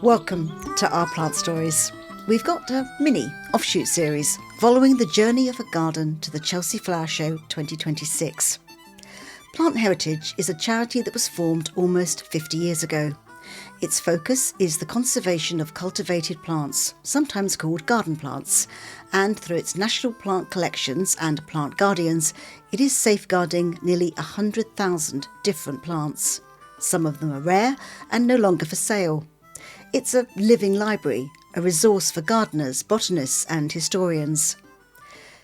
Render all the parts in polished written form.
Welcome to Our Plant Stories. We've got a mini Offshoot series following the journey of a garden to the Chelsea Flower Show 2026. Plant Heritage is a charity that was formed almost 50 years ago. Its focus is the conservation of cultivated plants, sometimes called garden plants, and through its national plant collections and plant guardians, it is safeguarding nearly 100,000 different plants. Some of them are rare and no longer for sale. It's a living library, a resource for gardeners, botanists and historians.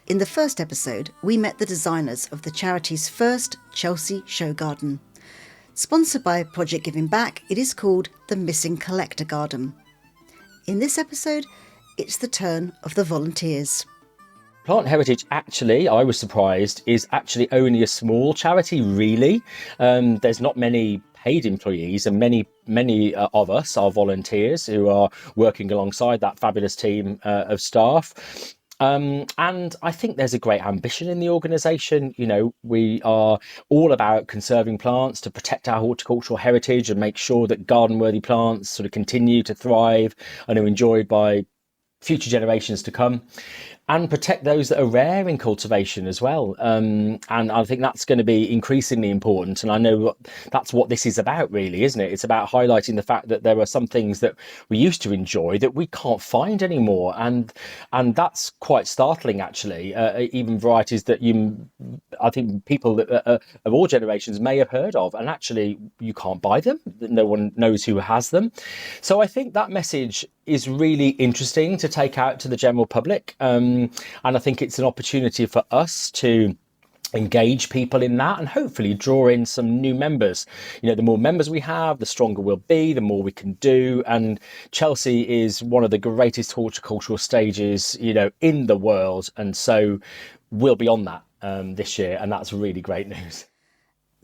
In the first episode, we met the designers of the charity's first Chelsea show garden. Sponsored by Project Giving Back, it is called the Missing Collector Garden. In this episode, it's the turn of the volunteers. Plant Heritage, actually, I was surprised, is actually only a small charity, really. There's not many paid employees, and many of us are volunteers who are working alongside that fabulous team of staff. And I think there's a great ambition in the organisation. You know, we are all about conserving plants to protect our horticultural heritage and make sure that garden-worthy plants sort of continue to thrive and are enjoyed by future generations to come, and protect those that are rare in cultivation as well. And I think that's going to be increasingly important. And I know that's what this is about, really, isn't it? It's about highlighting the fact that there are some things that we used to enjoy that we can't find anymore. And that's quite startling, actually. Even varieties that I think people that, of all generations may have heard of, and actually you can't buy them. No one knows who has them. So I think that message is really interesting to take out to the general public. And I think it's an opportunity for us to engage people in that and hopefully draw in some new members. You know, the more members we have, the stronger we'll be, the more we can do. And Chelsea is one of the greatest horticultural stages, you know, in the world. And so we'll be on that this year. And that's really great news.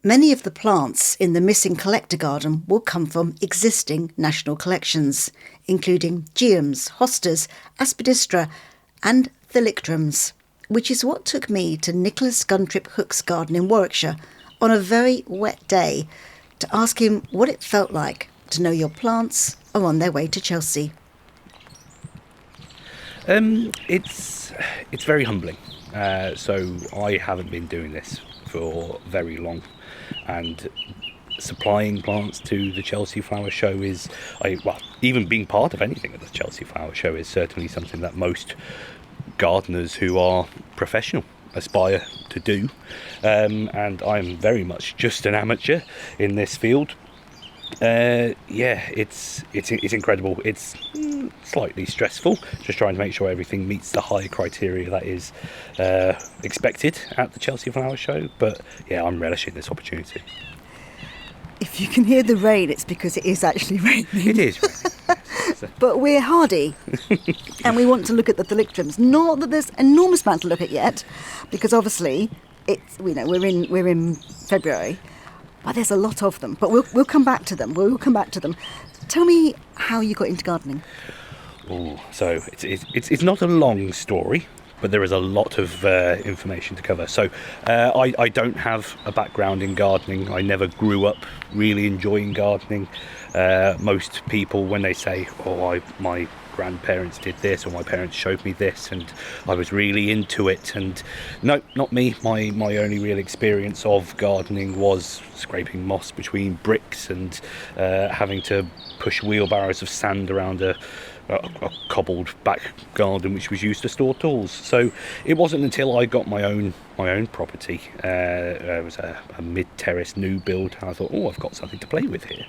Many of the plants in the Missing Collector Garden will come from existing national collections, including geums, hostas, aspidistra and thalictrums, which is what took me to Nicholas Guntrip Hook's garden in Warwickshire on a very wet day to ask him what it felt like to know your plants are on their way to Chelsea. It's very humbling. So I haven't been doing this for very long, and supplying plants to the Chelsea Flower Show is, even being part of anything at the Chelsea Flower Show is certainly something that most gardeners who are professional aspire to do, and I'm very much just an amateur in this field. It's incredible. It's slightly stressful, just trying to make sure everything meets the high criteria that is expected at the Chelsea Flower Show. But yeah, I'm relishing this opportunity. If you can hear the rain, it's because it is actually raining. It is raining. But we're hardy, and we want to look at the thalictrums. Not that there's enormous amount to look at yet, because obviously we're in February. But there's a lot of them. But we'll come back to them. We'll come back to them. Tell me how you got into gardening. So it's not a long story, but there is a lot of information to cover. So I don't have a background in gardening. I never grew up really enjoying gardening. Most people, when they say, my grandparents did this, or my parents showed me this and I was really into it, and no, not me. My only real experience of gardening was scraping moss between bricks and having to push wheelbarrows of sand around a cobbled back garden which was used to store tools. So it wasn't until I got my own property, it was a mid-terrace new build, and I thought, I've got something to play with here.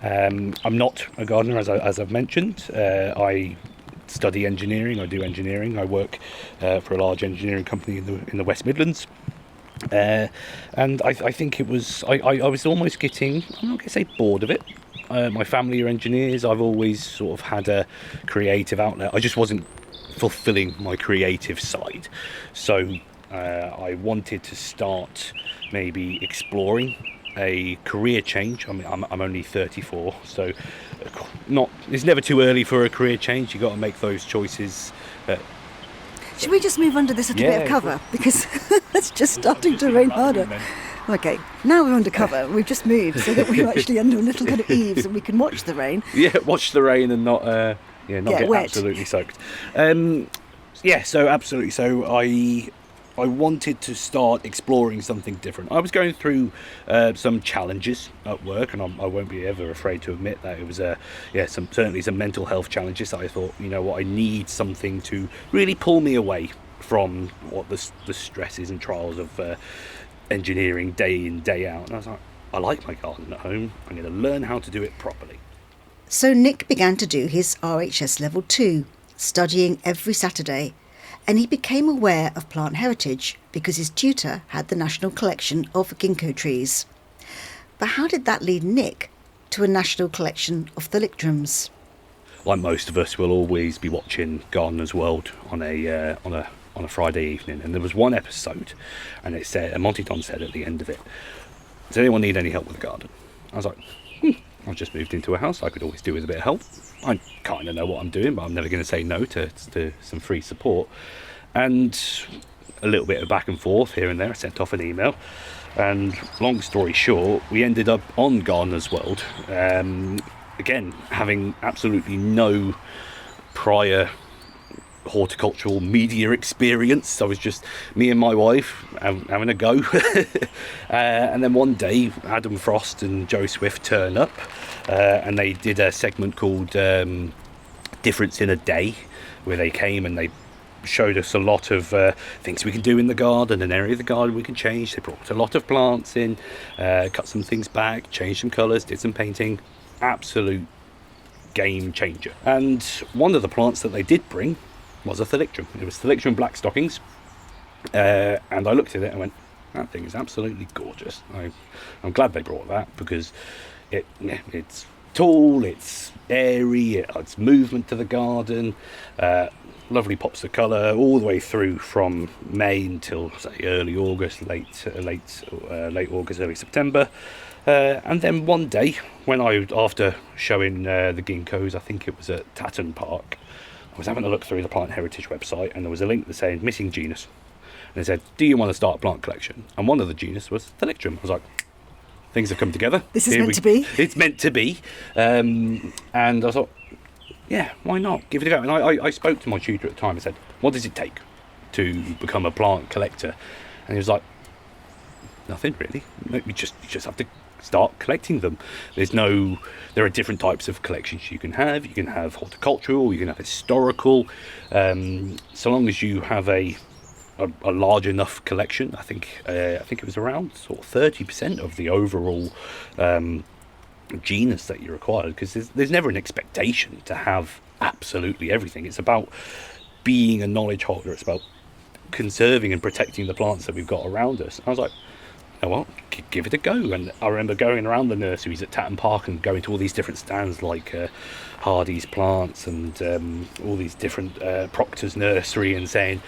I'm not a gardener, as I've mentioned. I study engineering. I do engineering. I work for a large engineering company in the West Midlands. And I think it was, I was almost getting, I'm not going to say bored of it. My family are engineers. I've always sort of had a creative outlet. I just wasn't fulfilling my creative side. So I wanted to start maybe exploring a career change. I mean, I'm only 34, so it's never too early for a career change. You've got to make those choices. Should we just move under this little bit of cover? Because it's just starting to rain harder. Okay, now we're undercover. We've just moved so that we're actually under a little kind of eaves and we can watch the rain. Yeah, watch the rain and not get wet. absolutely soaked. So absolutely. So I wanted to start exploring something different. I was going through some challenges at work, and I won't be ever afraid to admit that it was certainly some mental health challenges that I thought, you know what, I need something to really pull me away from what the stresses and trials of engineering day in, day out. And I was like, I like my garden at home. I'm going to learn how to do it properly. So Nick began to do his RHS Level 2, studying every Saturday, and he became aware of plant heritage because his tutor had the National Collection of ginkgo trees. But how did that lead Nick to a National Collection of thalictrums? Like most of us, we'll always be watching Gardener's World on a Friday evening, and there was one episode, and it said, and Monty Don said at the end of it, does anyone need any help with the garden? I was like, I've just moved into a house, I could always do with a bit of help. I kind of know what I'm doing, but I'm never going to say no to some free support. And a little bit of back and forth here and there, I sent off an email, and long story short, we ended up on Gardener's World, again having absolutely no prior horticultural media experience. I was just me and my wife having a go. And then one day Adam Frost and Joe Swift turn up, and they did a segment called Difference in a Day, where they came and they showed us a lot of things we can do in the garden, an area of the garden we can change. They brought a lot of plants in, cut some things back, changed some colours, did some painting. Absolute game changer. And one of the plants that they did bring was a thalictrum. It was thalictrum black stockings, and I looked at it and went, that thing is absolutely gorgeous. I'm glad they brought that, because it's tall, it's airy, it adds movement to the garden, lovely pops of colour all the way through from May until say early August, late August, early September. And then one day, when after showing the ginkgos, I think it was at Tatton Park, I was having a look through the Plant Heritage website, and there was a link that said missing genus, and it said, do you want to start a plant collection? And one of the genus was thalictrum. I was like, things have come together. This is meant to be. It's meant to be. And I thought, yeah, why not? Give it a go. And I spoke to my tutor at the time and said, what does it take to become a plant collector? And he was like, nothing really. You just have to start collecting them. There are different types of collections you can have. You can have horticultural, you can have historical. So long as you have a large enough collection, I think it was around sort of 30% of the overall genus that you required, because there's never an expectation to have absolutely everything. It's about being a knowledge holder. It's about conserving and protecting the plants that we've got around us. I was like, you know what, give it a go. And I remember going around the nurseries at Tatton Park and going to all these different stands like Hardy's Plants and all these different Proctor's Nursery, and saying,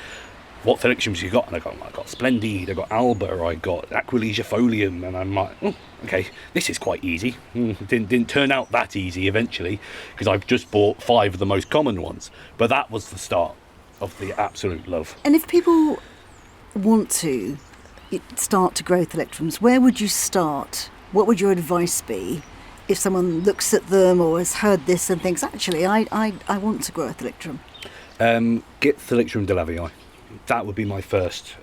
what thalictrums you got? And I got Splendid, I got Alba, I got Aquilegia folium, and I'm like, oh, okay, this is quite easy. Didn't turn out that easy eventually, because I've just bought 5 of the most common ones. But that was the start of the absolute love. And if people want to start to grow thalictrums, where would you start? What would your advice be if someone looks at them or has heard this and thinks, actually, I want to grow a thalictrum? Get Thalictrum delavii. That would be my first,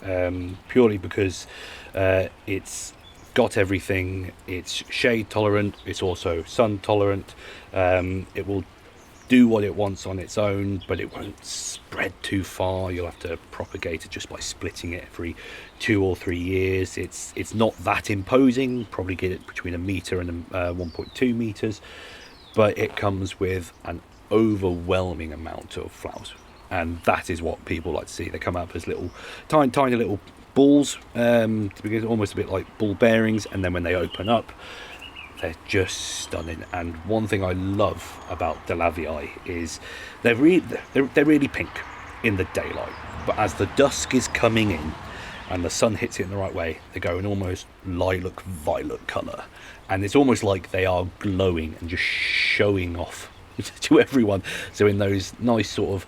purely because it's got everything. It's shade tolerant, it's also sun tolerant. It will do what it wants on its own, but it won't spread too far. You'll have to propagate it just by splitting it every 2 or 3 years. It's not that imposing, probably get it between 1 metre and 1.2 metres, but it comes with an overwhelming amount of flowers. And that is what people like to see. They come out as little, tiny little balls, to begin, almost a bit like ball bearings, and then when they open up, they're just stunning. And one thing I love about delavii is they're really pink in the daylight, but as the dusk is coming in and the sun hits it in the right way, they go an almost lilac violet colour, and it's almost like they are glowing and just showing off to everyone. So in those nice sort of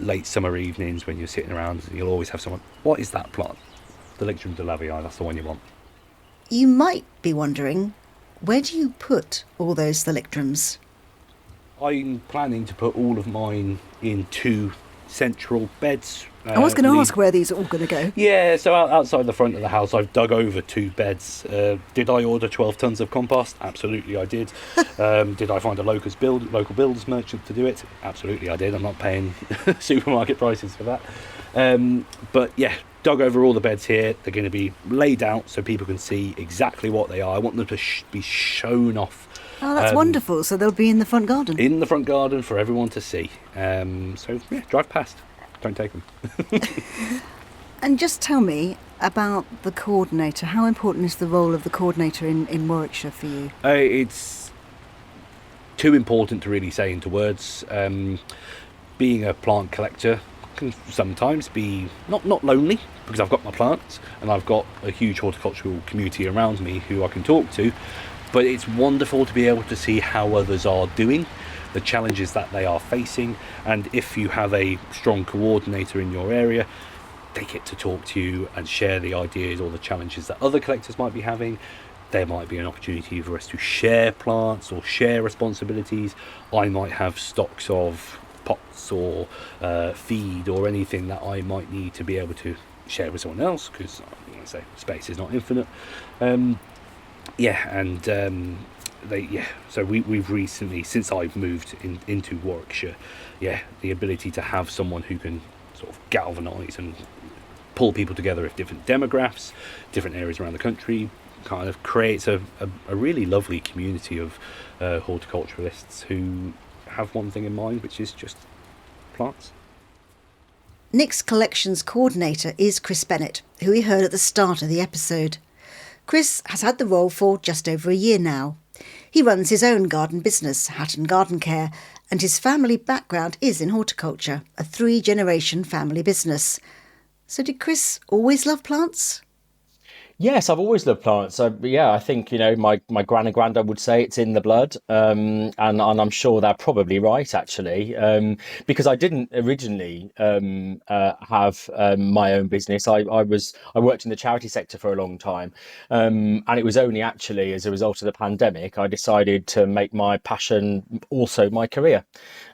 late summer evenings when you're sitting around, you'll always have someone, what is that plant? Thalictrum delavii, that's the one you want. You might be wondering, where do you put all those thalictrums? I'm planning to put all of mine in two central beds. I was going to ask where these are all going to go. Yeah, so outside the front of the house, I've dug over two beds. Did I order 12 tons of compost? Absolutely, I did. Did I find a local builders merchant to do it? Absolutely, I did. I'm not paying supermarket prices for that. But yeah, dug over all the beds here. They're going to be laid out so people can see exactly what they are. I want them to be shown off. Oh, that's wonderful. So they'll be in the front garden? In the front garden for everyone to see. So yeah, drive past. Don't take them. And just tell me about the coordinator. How important is the role of the coordinator in Warwickshire for you? It's too important to really say into words. Being a plant collector can sometimes be not lonely, because I've got my plants and I've got a huge horticultural community around me who I can talk to, but it's wonderful to be able to see how others are doing, the challenges that they are facing, and if you have a strong coordinator in your area, they get to talk to you and share the ideas or the challenges that other collectors might be having. There might be an opportunity for us to share plants or share responsibilities. I might have stocks of pots or feed or anything that I might need to be able to share with someone else, because space is not infinite. So we've recently, since I've moved into Warwickshire, the ability to have someone who can sort of galvanise and pull people together of different demographics, different areas around the country, kind of creates a really lovely community of horticulturalists who have one thing in mind, which is just plants. Nick's collections coordinator is Chris Bennett, who we heard at the start of the episode. Chris has had the role for just over a year now. He runs his own garden business, Hatton Garden Care, and his family background is in horticulture, a 3-generation family business. So did Chris always love plants? Yes, I've always loved plants. I think, my gran and granddad would say it's in the blood. And I'm sure they're probably right, actually, because I didn't originally have my own business. I worked in the charity sector for a long time. And it was only actually as a result of the pandemic, I decided to make my passion also my career.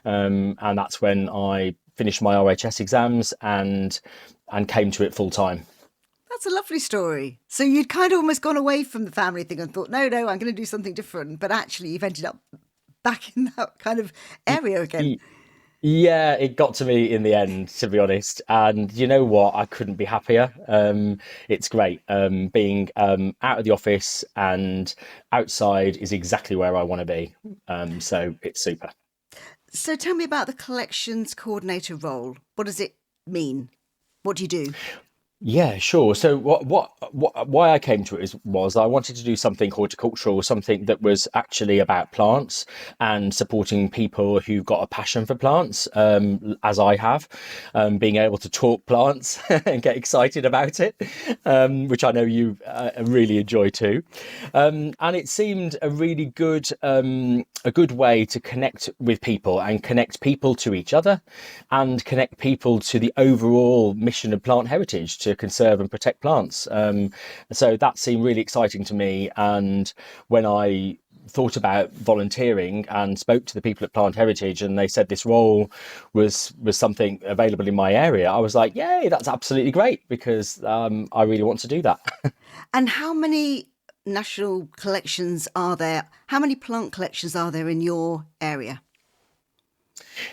And that's when I finished my RHS exams and came to it full time. That's a lovely story. So you'd kind of almost gone away from the family thing and thought, no, I'm going to do something different. But actually, you've ended up back in that kind of area again. Yeah, it got to me in the end, to be honest. And you know what? I couldn't be happier. It's great. Being out of the office and outside is exactly where I want to be. So it's super. So tell me about the collections coordinator role. What does it mean? What do you do? Yeah, sure. So why I came to it was I wanted to do something horticultural, something that was actually about plants and supporting people who've got a passion for plants, as I have, being able to talk plants and get excited about it, which I know you really enjoy too. And it seemed a really good way to connect with people and connect people to each other and connect people to the overall mission of plant heritage, to conserve and protect plants. So that seemed really exciting to me. And when I thought about volunteering and spoke to the people at Plant Heritage and they said this role was something available in my area, I was like, yay, that's absolutely great, because I really want to do that. And how many national collections are there? How many plant collections are there in your area?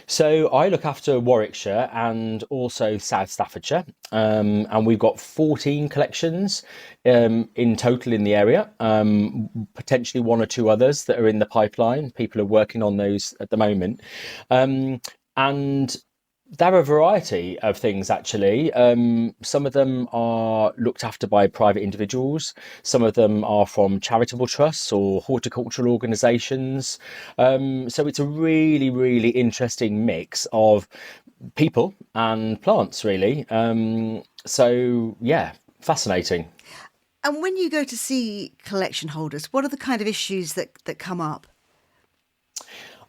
So I look after Warwickshire and also South Staffordshire, and we've got 14 collections in total in the area, potentially one or two others that are in the pipeline. People are working on those at the moment. And there are a variety of things, actually. Some of them are looked after by private individuals. Some of them are from charitable trusts or horticultural organisations. So it's a really, really interesting mix of people and plants, really. So, yeah, fascinating. And when you go to see collection holders, what are the kind of issues that come up?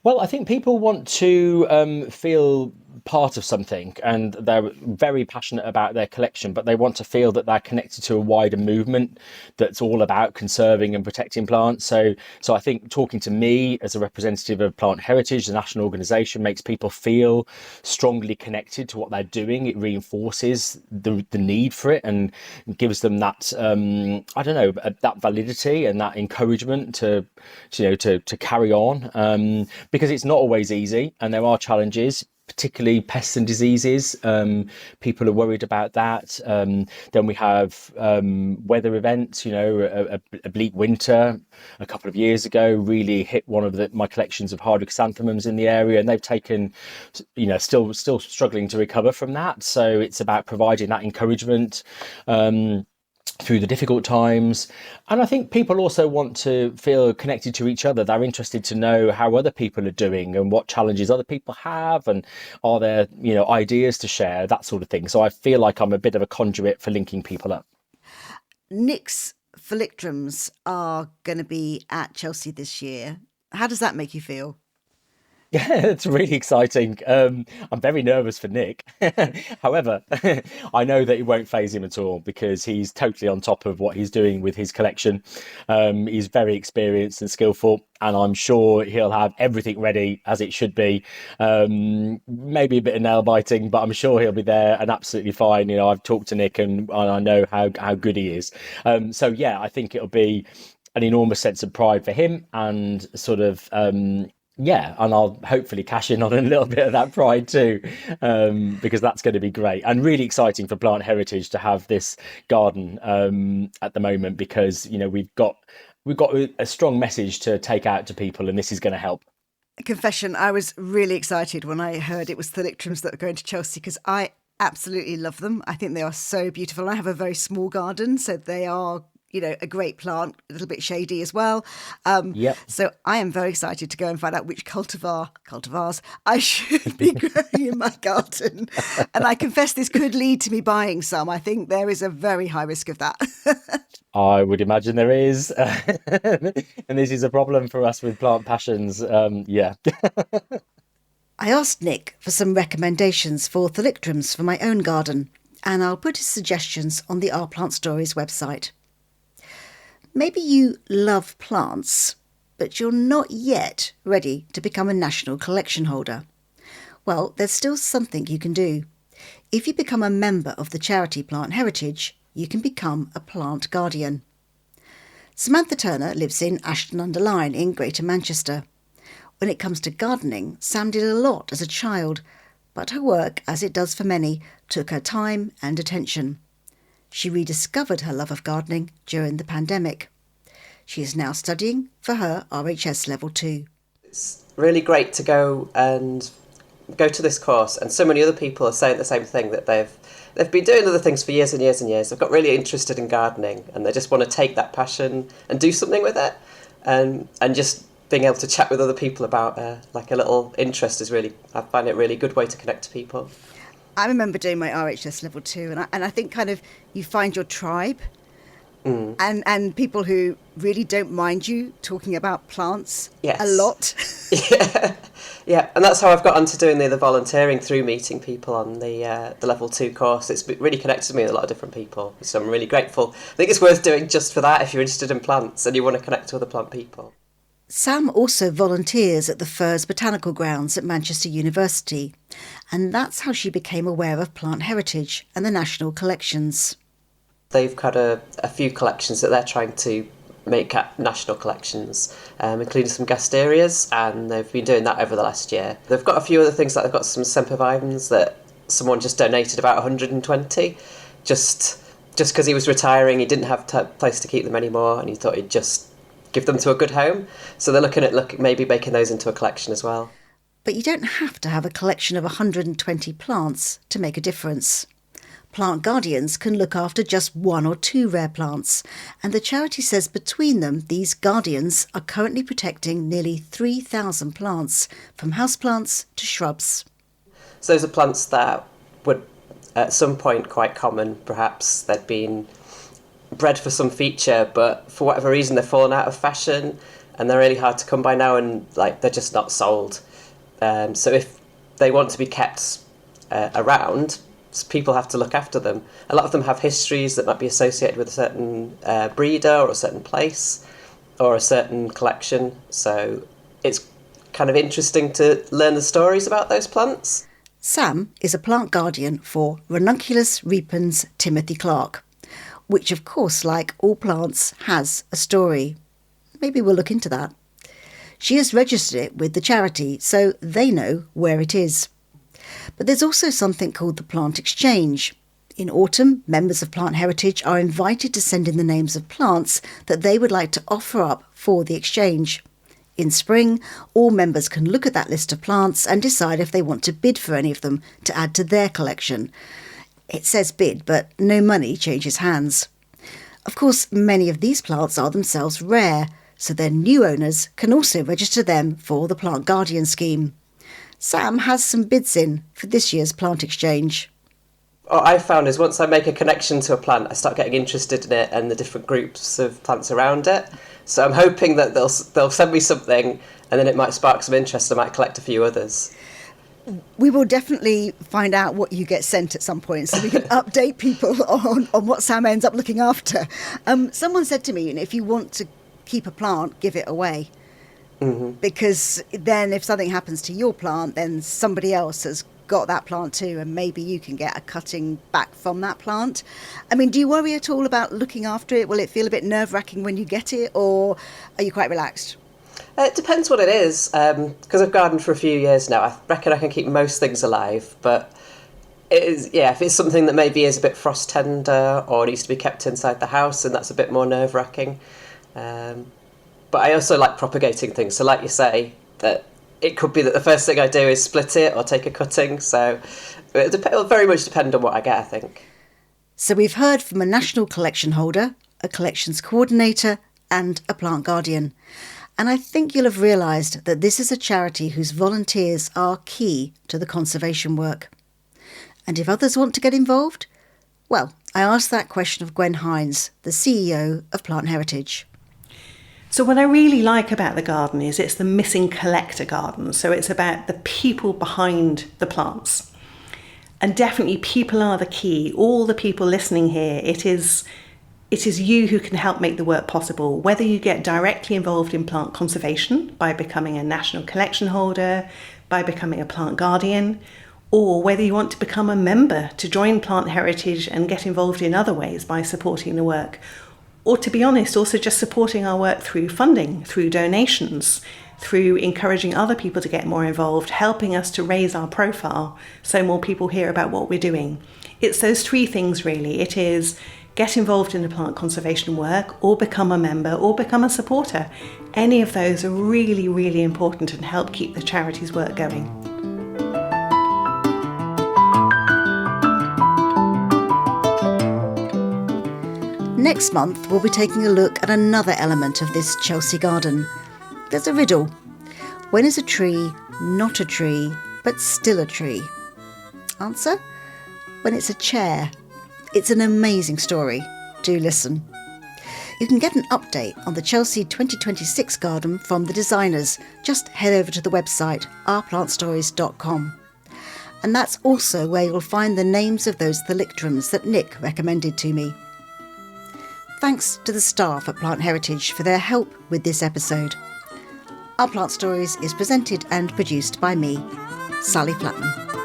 Well, I think people want to feel part of something, and they're very passionate about their collection, but they want to feel that they're connected to a wider movement that's all about conserving and protecting plants. So I think talking to me as a representative of Plant Heritage, the national organisation, makes people feel strongly connected to what they're doing. It reinforces the need for it and gives them that I don't know, that validity and that encouragement to carry on, because it's not always easy and there are challenges, particularly pests and diseases. People are worried about that. Then we have weather events. A bleak winter a couple of years ago really hit one of my collections of hydrochrysanthemums in the area, and they've taken, still struggling to recover from that. So it's about providing that encouragement through the difficult times. And I think people also want to feel connected to each other. They're interested to know how other people are doing and what challenges other people have, and are there ideas to share, that sort of thing. So I feel like I'm a bit of a conduit for linking people up. Nick's Phyllictrums are going to be at Chelsea this year. How does that make you feel? Yeah, it's really exciting. I'm very nervous for Nick. However, I know that it won't faze him at all because he's totally on top of what he's doing with his collection. He's very experienced and skillful, and I'm sure he'll have everything ready as it should be. Maybe a bit of nail biting, but I'm sure he'll be there and absolutely fine. I've talked to Nick and I know how good he is. So yeah, I think it'll be an enormous sense of pride for him, and sort of and I'll hopefully cash in on a little bit of that pride too, because that's going to be great and really exciting for Plant Heritage to have this garden at the moment, because we've got a strong message to take out to people, and this is going to help. Confession, I was really excited when I heard it was Phyllictrums that were going to Chelsea, because I absolutely love them. I think they are so beautiful. I have a very small garden, so they are a great plant, a little bit shady as well. Yep. So I am very excited to go and find out which cultivars I should be growing in my garden. And I confess this could lead to me buying some. I think there is a very high risk of that. I would imagine there is. And this is a problem for us with plant passions. Yeah. I asked Nick for some recommendations for Phyllictrums for my own garden, and I'll put his suggestions on the Our Plant Stories website. Maybe you love plants, but you're not yet ready to become a national collection holder. Well, there's still something you can do. If you become a member of the charity Plant Heritage, you can become a plant guardian. Samantha Turner lives in Ashton-under-Lyne in Greater Manchester. When it comes to gardening, Sam did a lot as a child, but her work, as it does for many, took her time and attention. She rediscovered her love of gardening during the pandemic. She is now studying for her RHS Level 2. It's really great to go to this course, and so many other people are saying the same thing, that they've been doing other things for years and years and years. They've got really interested in gardening, and they just want to take that passion and do something with it, and just being able to chat with other people about like a little interest is really, I find it a really good way to connect to people. I remember doing my RHS Level 2, and I think kind of you find your tribe, and people who really don't mind you talking about plants a lot. Yeah, and that's how I've got onto doing the volunteering, through meeting people on the Level 2 course. It's really connected me with a lot of different people, so I'm really grateful. I think it's worth doing just for that if you're interested in plants and you want to connect to other plant people. Sam also volunteers at the Firs Botanical Grounds at Manchester University, and that's how she became aware of Plant Heritage and the national collections. They've got a few collections that they're trying to make at national collections, including some gasterias, and they've been doing that over the last year. They've got a few other things, like they've got some sempervivums that someone just donated about 120, just because he was retiring, he didn't have a place to keep them anymore, and he thought he'd just give them to a good home. So they're looking at maybe making those into a collection as well. But you don't have to have a collection of 120 plants to make a difference. Plant guardians can look after just 1 or 2 rare plants, and the charity says between them, these guardians are currently protecting nearly 3,000 plants, from houseplants to shrubs. So those are plants that were at some point quite common, perhaps. They'd been bred for some feature, but for whatever reason they've fallen out of fashion, and they're really hard to come by now, and they're just not sold. So if they want to be kept around, so people have to look after them. A lot of them have histories that might be associated with a certain breeder or a certain place or a certain collection. So it's kind of interesting to learn the stories about those plants. Sam is a plant guardian for Ranunculus repens Timothy Clark, which of course, like all plants, has a story. Maybe we'll look into that. She has registered it with the charity, so they know where it is. But there's also something called the Plant Exchange. In autumn, members of Plant Heritage are invited to send in the names of plants that they would like to offer up for the exchange. In spring, all members can look at that list of plants and decide if they want to bid for any of them to add to their collection. It says bid, but no money changes hands. Of course, many of these plants are themselves rare, so their new owners can also register them for the Plant Guardian scheme. Sam has some bids in for this year's plant exchange. What I found is once I make a connection to a plant, I start getting interested in it and the different groups of plants around it. So I'm hoping that they'll send me something and then it might spark some interest. I might collect a few others. We will definitely find out what you get sent at some point so we can update people on what Sam ends up looking after. Someone said to me, if you want to keep a plant, give it away. Mm-hmm. Because then if something happens to your plant, then somebody else has got that plant too, and maybe you can get a cutting back from that plant. I mean, do you worry at all about looking after it? Will it feel a bit nerve-wracking when you get it, or are you quite relaxed? It depends what it is, because I've gardened for a few years now. I reckon I can keep most things alive, but it is, if it's something that maybe is a bit frost tender or needs to be kept inside the house, and that's a bit more nerve-wracking. But I also like propagating things, so like you say, that it could be that the first thing I do is split it or take a cutting, so it'll very much depend on what I get, I think. So we've heard from a national collection holder, a collections coordinator and a plant guardian. And I think you'll have realised that this is a charity whose volunteers are key to the conservation work. And if others want to get involved? Well, I asked that question of Gwen Hines, the CEO of Plant Heritage. So what I really like about the garden is it's the missing collector garden. So it's about the people behind the plants. And definitely people are the key. All the people listening here, it is you who can help make the work possible, whether you get directly involved in plant conservation by becoming a national collection holder, by becoming a plant guardian, or whether you want to become a member to join Plant Heritage and get involved in other ways by supporting the work. Or to be honest, also just supporting our work through funding, through donations, through encouraging other people to get more involved, helping us to raise our profile so more people hear about what we're doing. It's those three things really. It is get involved in the plant conservation work, or become a member, or become a supporter. Any of those are really, really important and help keep the charity's work going. Next month, we'll be taking a look at another element of this Chelsea garden. There's a riddle. When is a tree not a tree, but still a tree? Answer? When it's a chair. It's an amazing story. Do listen. You can get an update on the Chelsea 2026 garden from the designers. Just head over to the website, ourplantstories.com. And that's also where you'll find the names of those thalictrums that Nick recommended to me. Thanks to the staff at Plant Heritage for their help with this episode. Our Plant Stories is presented and produced by me, Sally Flatman.